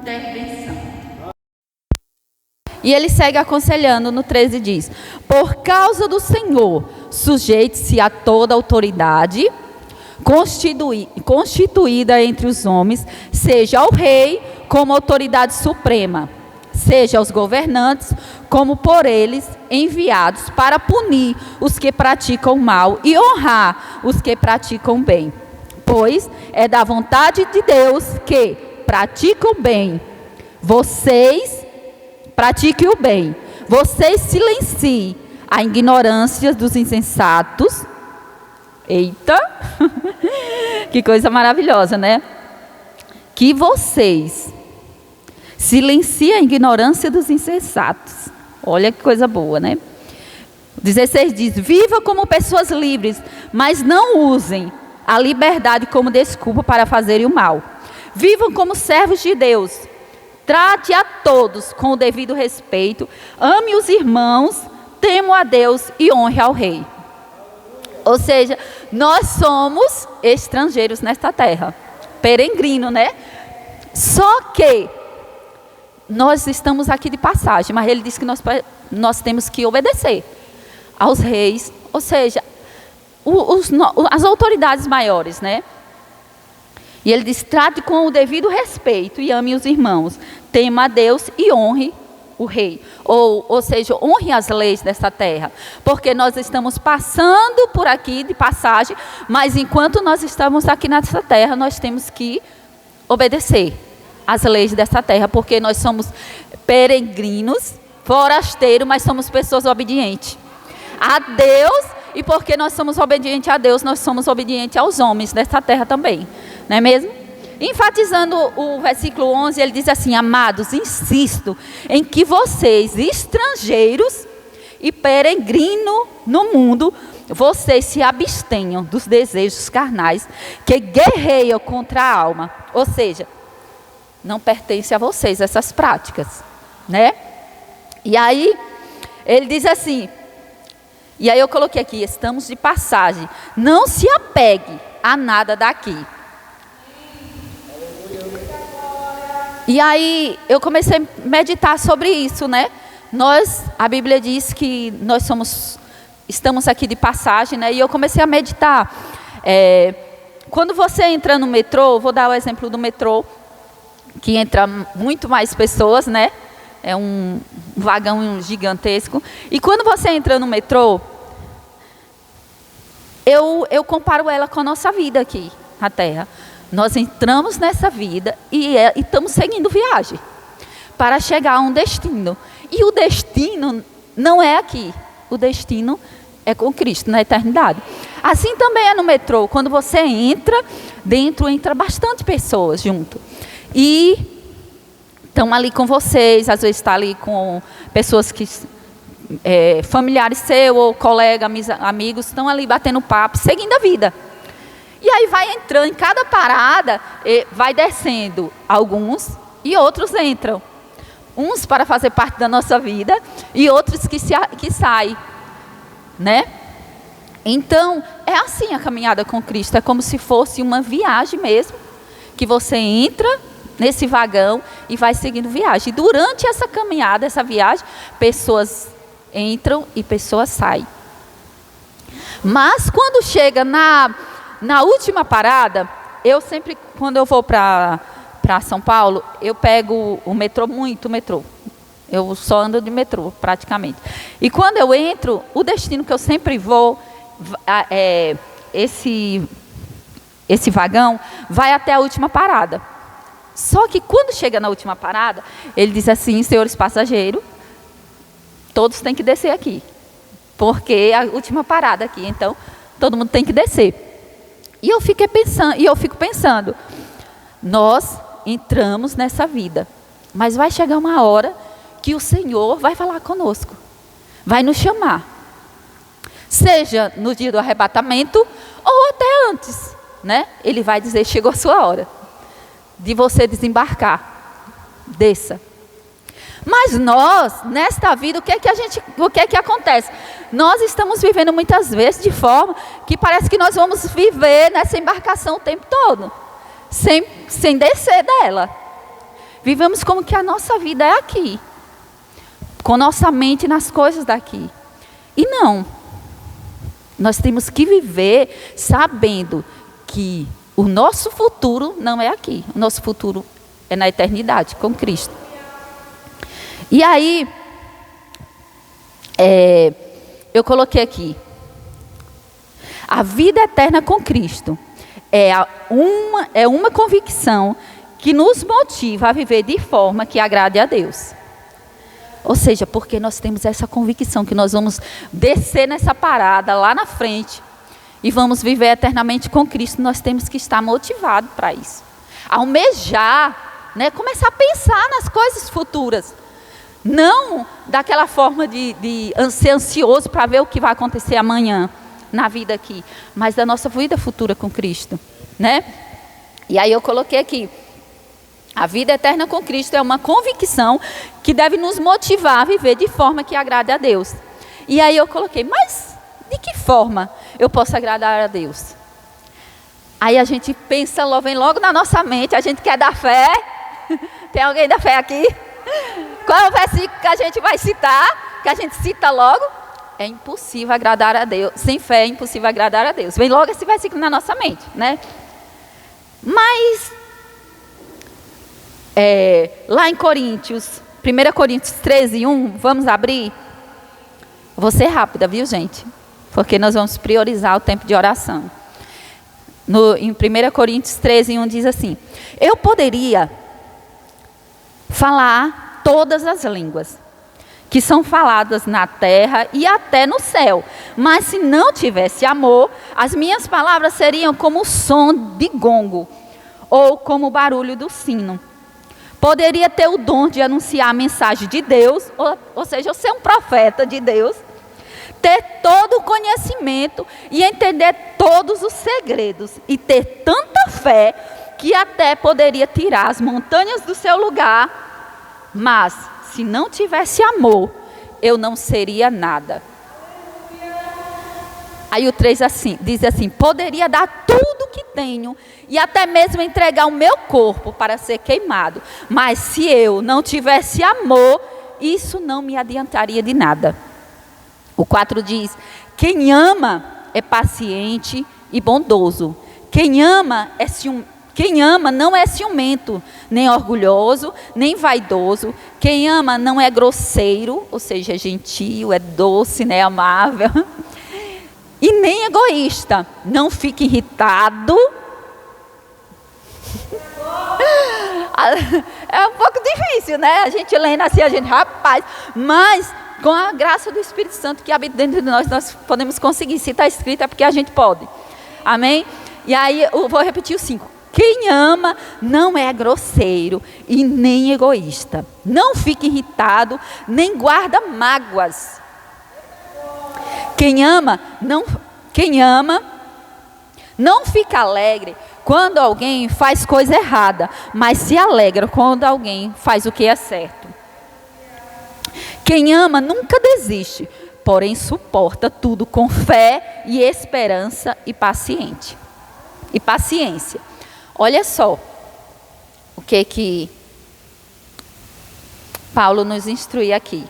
intervenção. E ele segue aconselhando no 13 diz: por causa do Senhor, sujeite-se a toda autoridade constituída entre os homens, seja ao rei como autoridade suprema, seja aos governantes como por eles enviados para punir os que praticam mal e honrar os que praticam bem. Pois é da vontade de Deus que praticam bem. Vocês pratiquem o bem. Vocês silenciem a ignorância dos insensatos. Eita! Que coisa maravilhosa, né? Que vocês silenciem a ignorância dos insensatos. Olha que coisa boa, né? 16 diz: viva como pessoas livres, mas não usem a liberdade como desculpa para fazerem o mal. Vivam como servos de Deus. Trate a todos com o devido respeito. Ame os irmãos, temo a Deus e honre ao rei. Ou seja, nós somos estrangeiros nesta terra. Peregrino, né? Só que nós estamos aqui de passagem, mas ele diz que nós temos que obedecer aos reis, ou seja, as autoridades maiores, né? E ele diz: trate com o devido respeito e ame os irmãos, tema a Deus e honre o rei. Ou seja, honre as leis desta terra, porque nós estamos passando por aqui de passagem, mas enquanto nós estamos aqui nessa terra, nós temos que obedecer as leis dessa terra, porque nós somos peregrinos, forasteiros, mas somos pessoas obedientes a Deus. E porque nós somos obedientes a Deus, nós somos obedientes aos homens desta terra também, não é mesmo? Enfatizando o versículo 11, ele diz assim: amados, insisto em que vocês, estrangeiros e peregrinos no mundo, vocês se abstenham dos desejos carnais que guerreiam contra a alma. Ou seja, não pertence a vocês essas práticas, né? E aí, ele diz assim, e aí eu coloquei aqui: estamos de passagem, não se apegue a nada daqui. E aí eu comecei a meditar sobre isso, né? A Bíblia diz que nós estamos aqui de passagem, né? E eu comecei a meditar. Quando você entra no metrô, vou dar o exemplo do metrô, que entra muito mais pessoas, né? É um vagão gigantesco. E quando você entra no metrô, eu comparo ela com a nossa vida aqui na Terra. Nós entramos nessa vida e estamos seguindo viagem para chegar a um destino. E o destino não é aqui. O destino é com Cristo, na eternidade. Assim também é no metrô. Quando você entra, dentro entra bastante pessoas junto. E estão ali com vocês, às vezes está ali com pessoas que familiares seus, ou colegas, amigos, estão ali batendo papo, seguindo a vida. E aí vai entrando, em cada parada, vai descendo alguns e outros entram. Uns para fazer parte da nossa vida e outros que saem, né? Então, é assim a caminhada com Cristo, é como se fosse uma viagem mesmo, que você entra nesse vagão e vai seguindo viagem. E durante essa caminhada, essa viagem, pessoas entram e pessoas saem. Mas quando chega na última parada, eu sempre, quando eu vou para São Paulo, eu pego o metrô, muito metrô. Eu só ando de metrô, praticamente. E quando eu entro, o destino que eu sempre vou, esse vagão vai até a última parada. Só que quando chega na última parada, ele diz assim: senhores passageiros, todos têm que descer aqui, porque é a última parada aqui, então todo mundo tem que descer. E eu fico pensando, nós entramos nessa vida, mas vai chegar uma hora que o Senhor vai falar conosco, vai nos chamar, seja no dia do arrebatamento ou até antes, né? Ele vai dizer: chegou a sua hora de você desembarcar, desça. Mas nós, nesta vida, o que é que acontece? Nós estamos vivendo muitas vezes de forma que parece que nós vamos viver nessa embarcação o tempo todo, sem descer dela. Vivemos como que a nossa vida é aqui, com nossa mente nas coisas daqui. E não. Nós temos que viver sabendo que o nosso futuro não é aqui. O nosso futuro é na eternidade, com Cristo. E aí, eu coloquei aqui, a vida eterna com Cristo é uma convicção que nos motiva a viver de forma que agrade a Deus. Ou seja, porque nós temos essa convicção que nós vamos descer nessa parada lá na frente e vamos viver eternamente com Cristo, nós temos que estar motivados para isso. Almejar, né? Começar a pensar nas coisas futuras. Não daquela forma de ser ansioso para ver o que vai acontecer amanhã na vida aqui, mas da nossa vida futura com Cristo, né? E aí eu coloquei aqui, a vida eterna com Cristo é uma convicção que deve nos motivar a viver de forma que agrade a Deus. E aí eu coloquei, mas de que forma eu posso agradar a Deus? Aí a gente pensa, vem logo na nossa mente, a gente quer dar fé. Tem alguém da fé aqui? Qual é o versículo que a gente vai citar? Que a gente cita logo? É impossível agradar a Deus. Sem fé é impossível agradar a Deus. Vem logo esse versículo na nossa mente, né? Mas, lá em Coríntios, 1 Coríntios 13, 1, vamos abrir? Vou ser rápida, viu, gente? Porque nós vamos priorizar o tempo de oração. Em 1 Coríntios 13, 1 diz assim: eu poderia falar todas as línguas que são faladas na terra e até no céu, mas se não tivesse amor, as minhas palavras seriam como o som de gongo ou como o barulho do sino. Poderia ter o dom de anunciar a mensagem de Deus, ou seja, eu ser um profeta de Deus, ter todo o conhecimento e entender todos os segredos e ter tanta fé que até poderia tirar as montanhas do seu lugar, mas se não tivesse amor, eu não seria nada. Aí o 3 diz assim: poderia dar tudo que tenho e até mesmo entregar o meu corpo para ser queimado, mas se eu não tivesse amor, isso não me adiantaria de nada. O 4 diz: quem ama é paciente e bondoso. Quem ama não é ciumento, nem orgulhoso, nem vaidoso. Quem ama não é grosseiro, ou seja, é gentil, é doce, né, amável. E nem egoísta. Não fique irritado. É um pouco difícil, né? A gente lendo assim, rapaz, mas com a graça do Espírito Santo que habita dentro de nós, nós podemos conseguir. Se está escrito é porque a gente pode. Amém? E aí eu vou repetir o 5. Quem ama não é grosseiro e nem egoísta. Não fique irritado, nem guarda mágoas. Quem ama não fica alegre quando alguém faz coisa errada, mas se alegra quando alguém faz o que é certo. Quem ama nunca desiste, porém suporta tudo com fé e esperança e paciência. Olha só o que Paulo nos instrui aqui.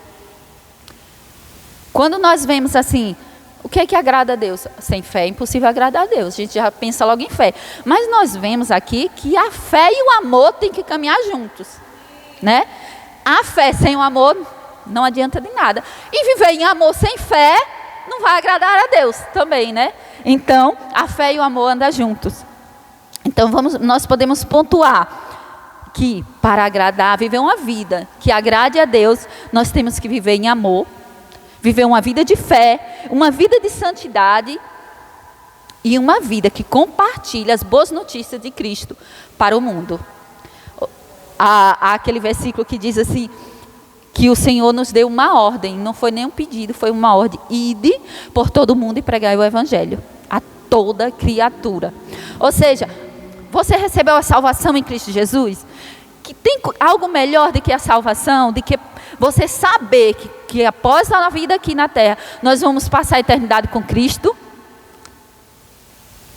Quando nós vemos assim, o que agrada a Deus? Sem fé é impossível agradar a Deus. A gente já pensa logo em fé. Mas nós vemos aqui que a fé e o amor têm que caminhar juntos, né? A fé sem o amor não adianta de nada. E viver em amor sem fé não vai agradar a Deus também, né? Então, a fé e o amor andam juntos. Então, nós podemos pontuar que para agradar, viver uma vida que agrade a Deus, nós temos que viver em amor, viver uma vida de fé, uma vida de santidade e uma vida que compartilha as boas notícias de Cristo para o mundo. Há aquele versículo que diz assim, que o Senhor nos deu uma ordem, não foi nem um pedido, foi uma ordem: ide por todo o mundo e pregai o Evangelho a toda criatura. Ou seja, você recebeu a salvação em Cristo Jesus? Que tem algo melhor do que a salvação, de que você saber que após a vida aqui na terra, nós vamos passar a eternidade com Cristo?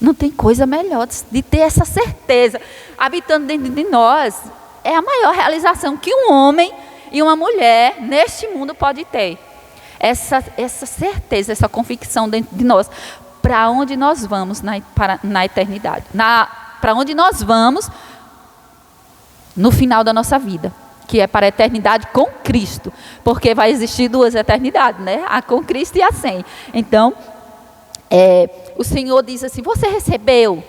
Não tem coisa melhor de ter essa certeza habitando dentro de nós. é a maior realização que um homem e uma mulher neste mundo pode ter. Essa certeza, essa convicção dentro de nós. Para onde nós vamos na eternidade. Para onde nós vamos no final da nossa vida. Que é para a eternidade com Cristo. Porque vai existir duas eternidades, né? A com Cristo e a sem. Então, o Senhor diz assim, você recebeu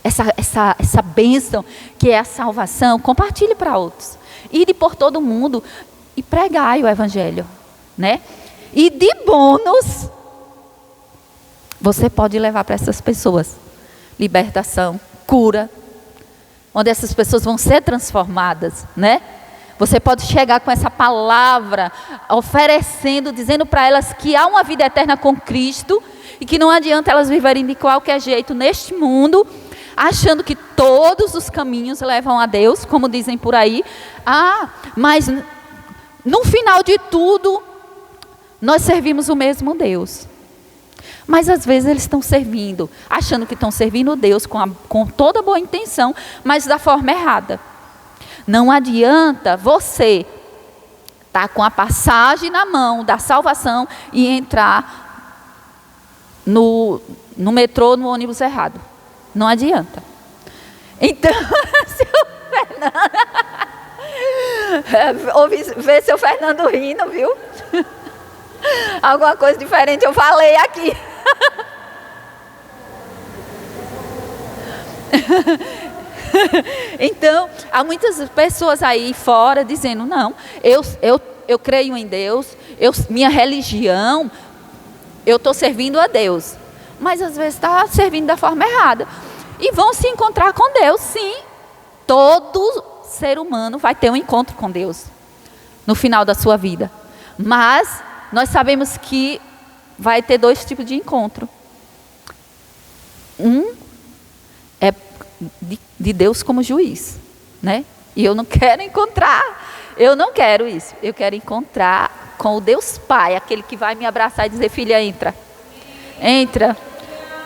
essa bênção que é a salvação, compartilhe para outros. Ide por todo mundo e pregai o Evangelho, né? E de bônus, você pode levar para essas pessoas libertação, cura, onde essas pessoas vão ser transformadas, né? Você pode chegar com essa palavra, oferecendo, dizendo para elas que há uma vida eterna com Cristo e que não adianta elas viverem de qualquer jeito neste mundo, achando que todos os caminhos levam a Deus, como dizem por aí. Mas no final de tudo, nós servimos o mesmo Deus. Mas às vezes eles estão servindo, achando que estão servindo Deus com toda boa intenção, mas da forma errada. Não adianta você estar com a passagem na mão da salvação e entrar no metrô, no ônibus errado. Não adianta. Então, seu Fernando, vê seu Fernando rindo, viu? Alguma coisa diferente eu falei aqui. Então, há muitas pessoas aí fora dizendo, não, eu creio em Deus, minha religião, eu estou servindo a Deus. Mas às vezes está servindo da forma errada. E vão se encontrar com Deus, sim. Todo ser humano vai ter um encontro com Deus no final da sua vida. Mas nós sabemos que vai ter dois tipos de encontro. Um é de Deus como juiz, né? E eu não quero isso. Eu quero encontrar com o Deus Pai, aquele que vai me abraçar e dizer, filha, entra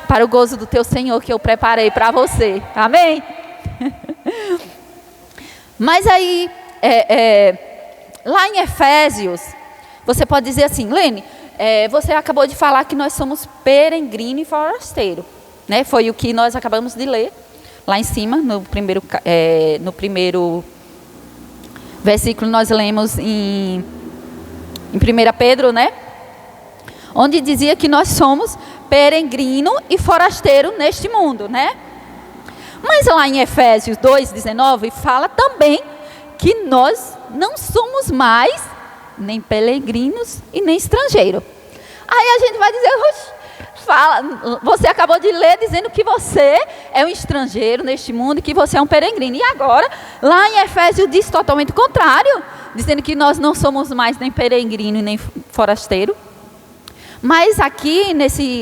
para o gozo do teu Senhor que eu preparei para você. Amém? Mas aí, lá em Efésios, você pode dizer assim, Lene, você acabou de falar que nós somos peregrino e forasteiro, né? Foi o que nós acabamos de ler lá em cima, no primeiro versículo nós lemos em 1 Pedro, né? Onde dizia que nós somos peregrino e forasteiro neste mundo, né? Mas lá em Efésios 2:19 fala também que nós não somos mais nem peregrinos e nem estrangeiros. Aí a gente vai dizer, você acabou de ler dizendo que você é um estrangeiro neste mundo e que você é um peregrino. E agora, lá em Efésios diz totalmente o contrário, dizendo que nós não somos mais nem peregrino e nem forasteiro. Mas aqui,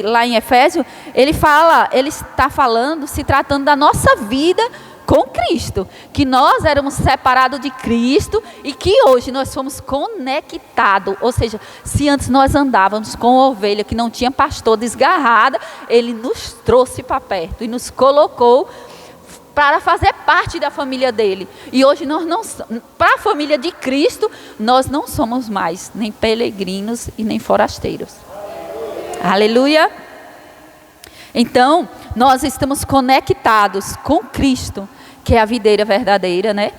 lá em Efésios, ele está falando, se tratando da nossa vida com Cristo. Que nós éramos separados de Cristo e que hoje nós fomos conectados. Ou seja, se antes nós andávamos com ovelha que não tinha pastor, desgarrada, Ele nos trouxe para perto e nos colocou para fazer parte da família dele. E hoje para a família de Cristo, nós não somos mais nem peregrinos e nem forasteiros. Aleluia. Então, nós estamos conectados com Cristo, que é a videira verdadeira, né?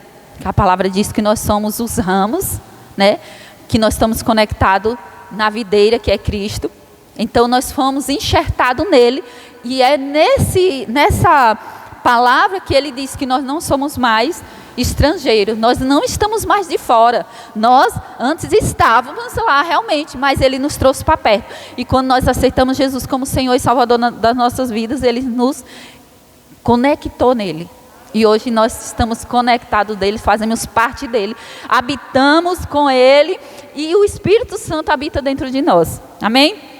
A palavra diz que nós somos os ramos, né? Que nós estamos conectados na videira, que é Cristo. Então, nós fomos enxertados nele. E é nessa palavra que ele diz que nós não somos mais estrangeiros. Nós não estamos mais de fora. Nós antes estávamos lá realmente, mas ele nos trouxe para perto. E quando nós aceitamos Jesus como Senhor e Salvador das nossas vidas, ele nos conectou nele. E hoje nós estamos conectados dele, fazemos parte dele, habitamos com ele e o Espírito Santo habita dentro de nós. Amém?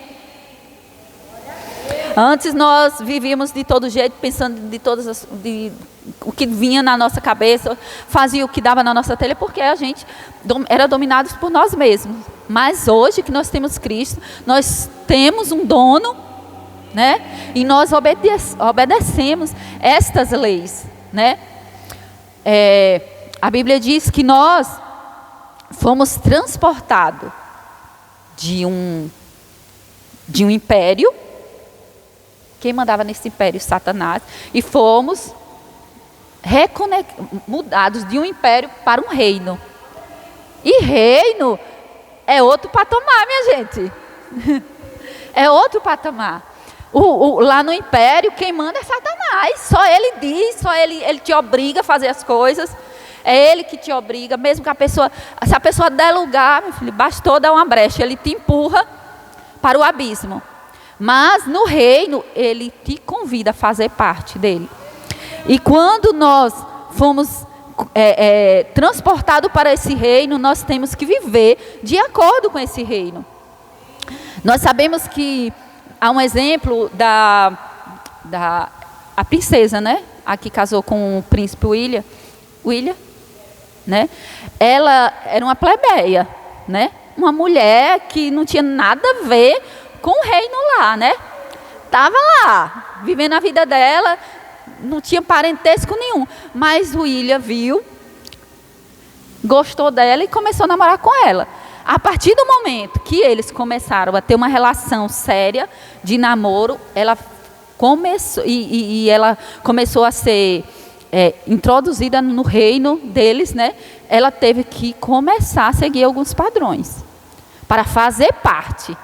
Antes nós vivíamos de todo jeito, pensando o que vinha na nossa cabeça, fazia o que dava na nossa telha, porque a gente era dominados por nós mesmos. Mas hoje que nós temos Cristo, nós temos um dono, né? E nós obedecemos estas leis, né? a Bíblia diz que nós fomos transportados de um império. Quem mandava nesse império? Satanás. E fomos mudados de um império para um reino. E reino é outro patamar, minha gente. É outro patamar. Lá no império, quem manda é Satanás. Só ele diz, só ele te obriga a fazer as coisas. É ele que te obriga, mesmo que se a pessoa der lugar, meu filho, bastou dar uma brecha, ele te empurra para o abismo. Mas no reino, ele te convida a fazer parte dele. E quando nós fomos transportados para esse reino, nós temos que viver de acordo com esse reino. Nós sabemos que há um exemplo a princesa, né? A que casou com o príncipe William, né? Ela era uma plebeia, né? Uma mulher que não tinha nada a ver com o reino lá, né? Estava lá, vivendo a vida dela, não tinha parentesco nenhum. Mas o William viu, gostou dela e começou a namorar com ela. A partir do momento que eles começaram a ter uma relação séria de namoro, ela começou a ser introduzida no reino deles, né? Ela teve que começar a seguir alguns padrões para fazer parte.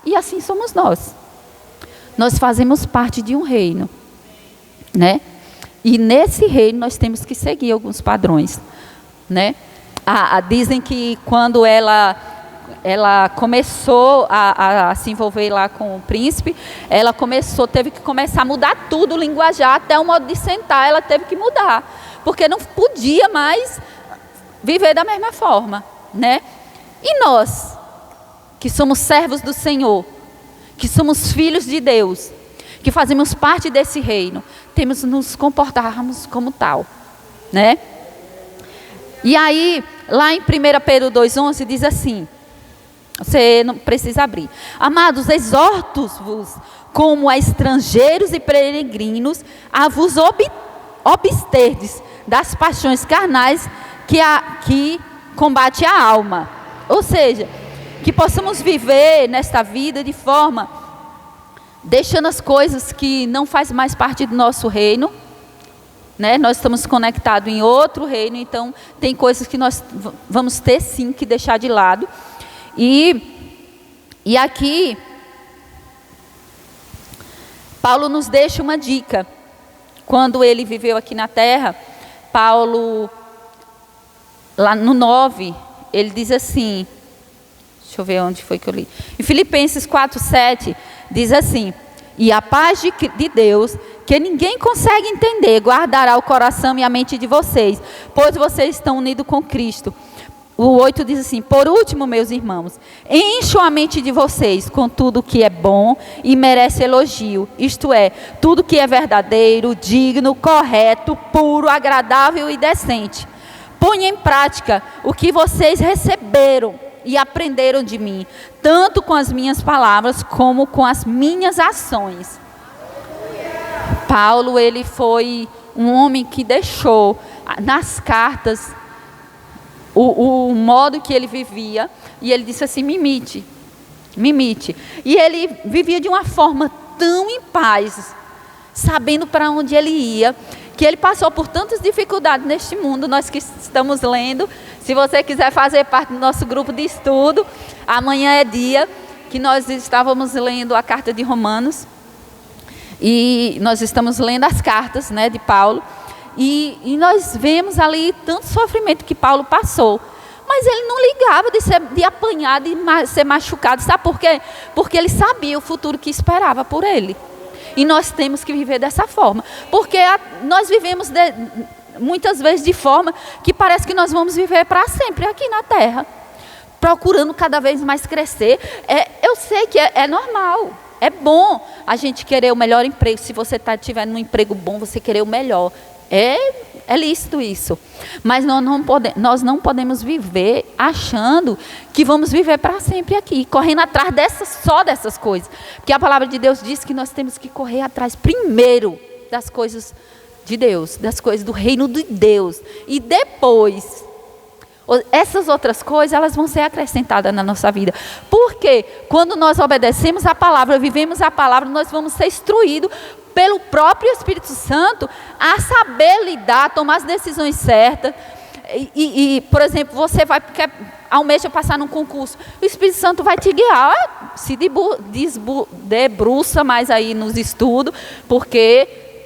E assim somos nós. Nós fazemos parte de um reino, né? E nesse reino nós temos que seguir alguns padrões, né? Dizem que quando ela começou a se envolver lá com o príncipe, teve que começar a mudar tudo, o linguajar, até o modo de sentar, ela teve que mudar, porque não podia mais viver da mesma forma, né? E nós, que somos servos do Senhor, que somos filhos de Deus, que fazemos parte desse reino, temos que nos comportarmos como tal, né? E aí, lá em 1 Pedro 2,11 diz assim, você não precisa abrir. Amados, exorto-vos como a estrangeiros e peregrinos a vos absterdes das paixões carnais que combate a alma. Ou seja, que possamos viver nesta vida de forma, deixando as coisas que não fazem mais parte do nosso reino, né? Nós estamos conectados em outro reino, então tem coisas que nós vamos ter sim que deixar de lado. E aqui, Paulo nos deixa uma dica. Quando ele viveu aqui na terra, Paulo, lá no 9, ele diz assim, deixa eu ver onde foi que eu li. Em Filipenses 4:7, diz assim, e a paz de Deus, que ninguém consegue entender, guardará o coração e a mente de vocês, pois vocês estão unidos com Cristo. O 8 diz assim, por último, meus irmãos, encham a mente de vocês com tudo que é bom e merece elogio, isto é, tudo que é verdadeiro, digno, correto, puro, agradável e decente. Ponham em prática o que vocês receberam e aprenderam de mim, tanto com as minhas palavras como com as minhas ações. Paulo, ele foi um homem que deixou nas cartas o modo que ele vivia, e ele disse assim, me imite. E ele vivia de uma forma tão em paz, sabendo para onde ele ia, que ele passou por tantas dificuldades neste mundo. Nós que estamos lendo, se você quiser fazer parte do nosso grupo de estudo, amanhã é dia que nós estávamos lendo a carta de Romanos, e nós estamos lendo as cartas, né, de Paulo, e nós vemos ali tanto sofrimento que Paulo passou, mas ele não ligava de apanhar, de ser machucado. Sabe por quê? Porque ele sabia o futuro que esperava por ele. E nós temos que viver dessa forma, porque nós vivemos muitas vezes de forma que parece que nós vamos viver para sempre aqui na terra, procurando cada vez mais crescer. Eu sei que é normal, é bom a gente querer o melhor emprego. Se você estiver num emprego bom, você querer o melhor. É lícito isso, mas nós não podemos viver achando que vamos viver para sempre aqui, correndo atrás só dessas coisas, porque a palavra de Deus diz que nós temos que correr atrás primeiro das coisas de Deus, das coisas do reino de Deus. E depois, essas outras coisas, elas vão ser acrescentadas na nossa vida. Porque quando nós obedecemos a palavra, vivemos a palavra, nós vamos ser instruídos pelo próprio Espírito Santo a saber lidar, tomar as decisões certas. Por exemplo, você vai, porque almeja passar num concurso, o Espírito Santo vai te guiar, se debruça mais aí nos estudos,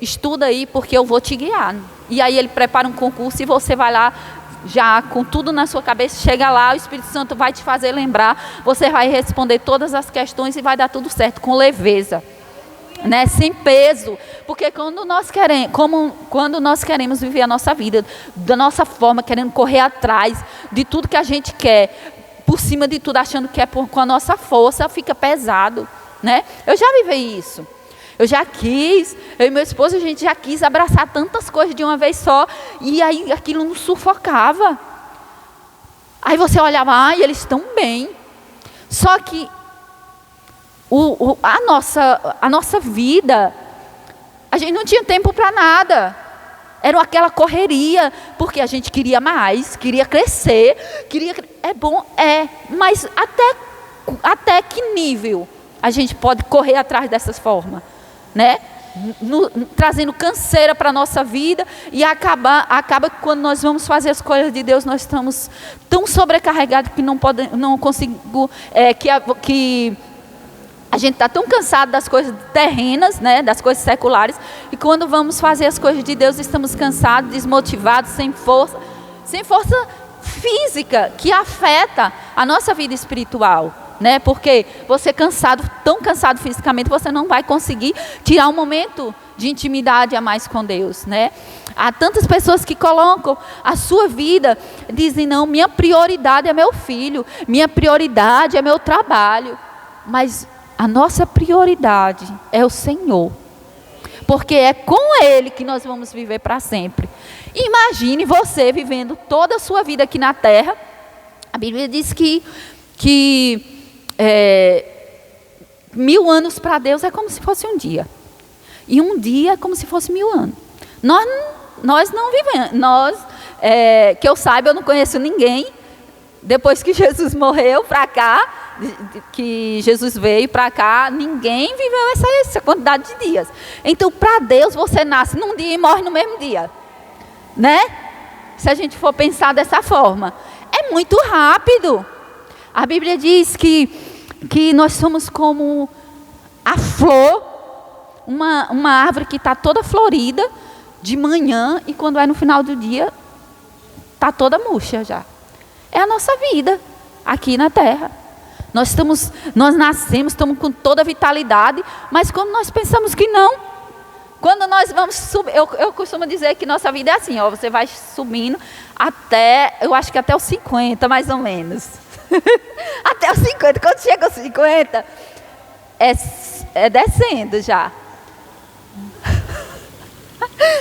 estuda aí, porque eu vou te guiar. E aí ele prepara um concurso e você vai lá, já com tudo na sua cabeça, chega lá, o Espírito Santo vai te fazer lembrar, você vai responder todas as questões e vai dar tudo certo, com leveza, né? Sem peso, porque quando nós queremos viver a nossa vida da nossa forma, querendo correr atrás de tudo que a gente quer, por cima de tudo, achando que é com a nossa força, fica pesado, né? Eu já vivi isso. Eu e meu esposo, a gente já quis abraçar tantas coisas de uma vez só, e aí aquilo nos sufocava. Aí você olhava, eles estão bem. Só que a nossa vida, a gente não tinha tempo para nada. Era aquela correria, porque a gente queria mais, queria crescer, é bom, mas até que nível a gente pode correr atrás dessas formas, né? Trazendo canseira para a nossa vida, e acaba que quando nós vamos fazer as coisas de Deus, nós estamos tão sobrecarregados que não consigo, que a gente está tão cansado das coisas terrenas, né, das coisas seculares, e quando vamos fazer as coisas de Deus, estamos cansados, desmotivados, sem força física, que afeta a nossa vida espiritual, né? Porque você tão cansado fisicamente, você não vai conseguir tirar um momento de intimidade a mais com Deus, né? Há tantas pessoas que colocam a sua vida, dizem, não, minha prioridade é meu filho, minha prioridade é meu trabalho, mas a nossa prioridade é o Senhor, porque é com Ele que nós vamos viver para sempre. Imagine você vivendo toda a sua vida aqui na terra. A Bíblia diz que 1000 anos para Deus é como se fosse um dia, e um dia é como se fosse 1000 anos. Nós não vivemos, que eu saiba, eu não conheço ninguém, depois que Jesus morreu para cá, que Jesus veio para cá, ninguém viveu essa quantidade de dias. Então, para Deus, você nasce num dia e morre no mesmo dia, né? Se a gente for pensar dessa forma, é muito rápido. A Bíblia diz que nós somos como a flor, uma árvore que está toda florida de manhã, e quando é no final do dia, está toda murcha já. É a nossa vida aqui na terra. Nós nascemos, estamos com toda a vitalidade, mas quando nós pensamos que não, quando nós vamos subir, eu costumo dizer que nossa vida é assim, você vai subindo eu acho que até os 50, mais ou menos. Até os 50, quando chega aos 50, é descendo já.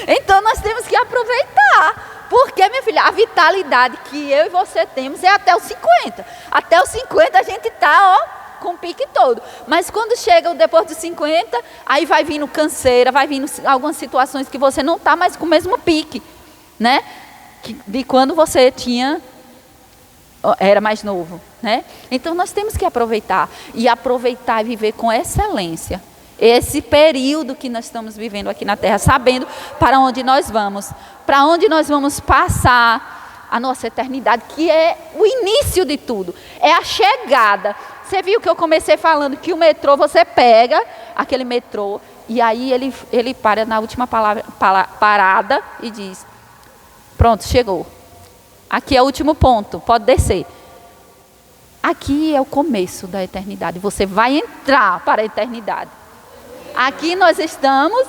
Então nós temos que aproveitar. Porque, minha filha, a vitalidade que eu e você temos é até os 50. Até os 50 a gente está, com o pique todo. Mas quando chega depois dos 50, aí vai vindo canseira, vai vindo algumas situações que você não está mais com o mesmo pique, né? De quando você era mais novo, né? Então nós temos que aproveitar e viver com excelência esse período que nós estamos vivendo aqui na terra, sabendo para onde nós vamos passar a nossa eternidade, que é o início de tudo, é a chegada. Você viu que eu comecei falando que o metrô, você pega aquele metrô, e aí ele para na última parada e diz, pronto, chegou. Aqui é o último ponto, pode descer. Aqui é o começo da eternidade, você vai entrar para a eternidade. Aqui nós estamos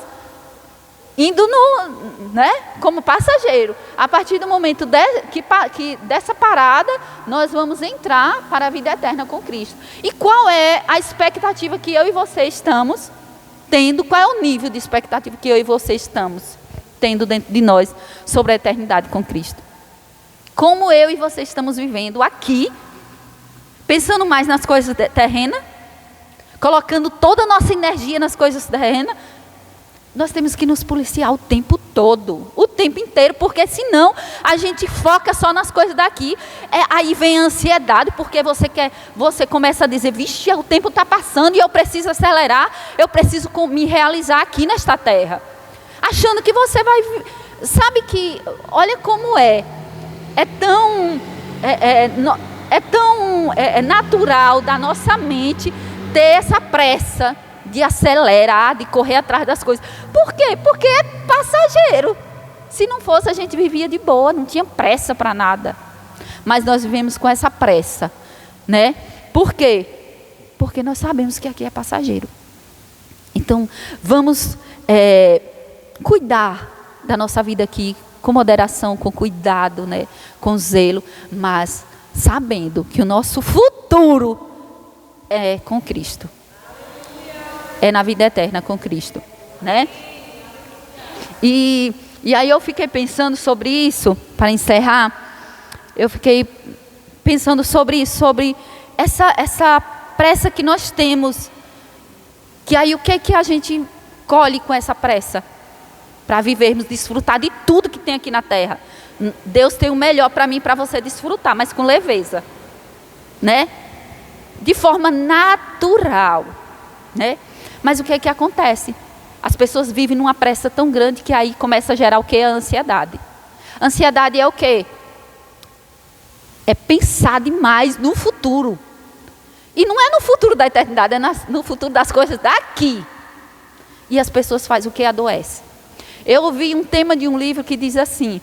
indo como passageiro. A partir do momento dessa parada, nós vamos entrar para a vida eterna com Cristo. E qual é a expectativa que eu e você estamos tendo? Qual é o nível de expectativa que eu e você estamos tendo dentro de nós sobre a eternidade com Cristo? Como eu e você estamos vivendo aqui, pensando mais nas coisas terrenas, colocando toda a nossa energia nas coisas terrenas? Nós temos que nos policiar o tempo todo, o tempo inteiro, porque senão a gente foca só nas coisas daqui. Aí vem a ansiedade, porque você começa a dizer, vixe, o tempo está passando e eu preciso acelerar, eu preciso me realizar aqui nesta terra. Achando que você vai... Sabe que, olha como é tão natural da nossa mente ter essa pressa de acelerar, de correr atrás das coisas. Por quê? Porque é passageiro. Se não fosse, a gente vivia de boa, não tinha pressa para nada. Mas nós vivemos com essa pressa, né? Por quê? Porque nós sabemos que aqui é passageiro. Então, vamos cuidar da nossa vida aqui, com moderação, com cuidado, né? Com zelo, mas sabendo que o nosso futuro é com Cristo. É na vida eterna com Cristo, né? E aí eu fiquei pensando sobre isso, para encerrar, eu fiquei pensando sobre isso, sobre essa pressa que nós temos, que aí o que é que a gente colhe com essa pressa? Para vivermos, desfrutar de tudo que tem aqui na terra. Deus tem o melhor para mim e para você desfrutar, mas com leveza, né? De forma natural, né? Mas o que é que acontece? As pessoas vivem numa pressa tão grande que aí começa a gerar o quê? A ansiedade. Ansiedade é o quê? É pensar demais no futuro. E não é no futuro da eternidade, é no futuro das coisas daqui. E as pessoas fazem o quê? Adoecem. Eu ouvi um tema de um livro que diz assim: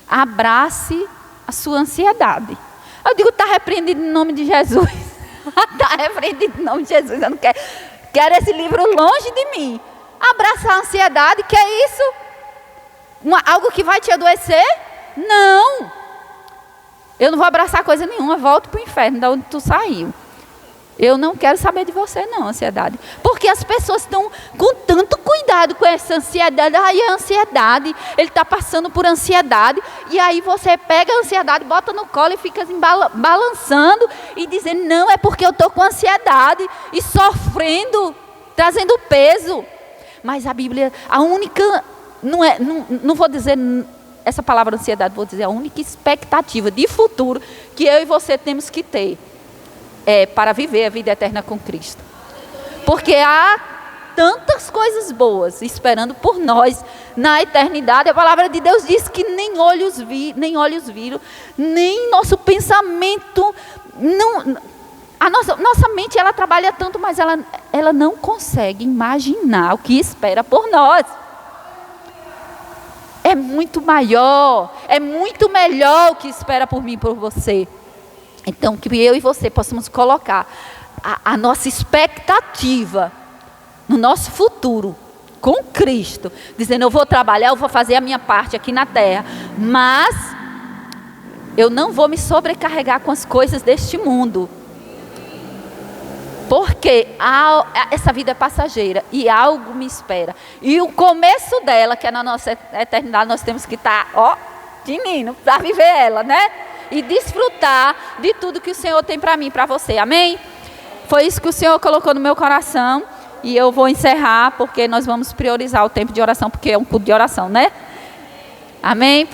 abrace a sua ansiedade. Eu digo, está repreendido em nome de Jesus. Está repreendido em nome de Jesus. Eu não quero esse livro longe de mim. Abraçar a ansiedade, que é isso? Algo que vai te adoecer? Não. Eu não vou abraçar coisa nenhuma, volto para o inferno, da onde tu saiu. Eu não quero saber de você não, ansiedade. Porque as pessoas estão com tanto cuidado com essa ansiedade. Ai, a ansiedade, ele está passando por ansiedade. E aí você pega a ansiedade, bota no colo e fica assim, balançando e dizendo, não, é porque eu estou com ansiedade. E sofrendo, trazendo peso. Mas a Bíblia, a única, não vou dizer essa palavra ansiedade, vou dizer a única expectativa de futuro que eu e você temos que ter. Para viver a vida eterna com Cristo. Porque há tantas coisas boas esperando por nós na eternidade. A palavra de Deus diz que nem olhos viram, nem nosso pensamento, a nossa mente ela trabalha tanto, mas ela não consegue imaginar o que espera por nós. É muito maior, é muito melhor o que espera por mim e por você. Então, que eu e você possamos colocar a nossa expectativa no nosso futuro com Cristo, dizendo, eu vou trabalhar, eu vou fazer a minha parte aqui na terra, mas eu não vou me sobrecarregar com as coisas deste mundo, porque essa vida é passageira e algo me espera, e o começo dela, que é na nossa eternidade, nós temos que estar, tinindo, para viver ela, né? E desfrutar de tudo que o Senhor tem para mim, para você, amém? Foi isso que o Senhor colocou no meu coração, e eu vou encerrar, porque nós vamos priorizar o tempo de oração, porque é um culto de oração, né? Amém?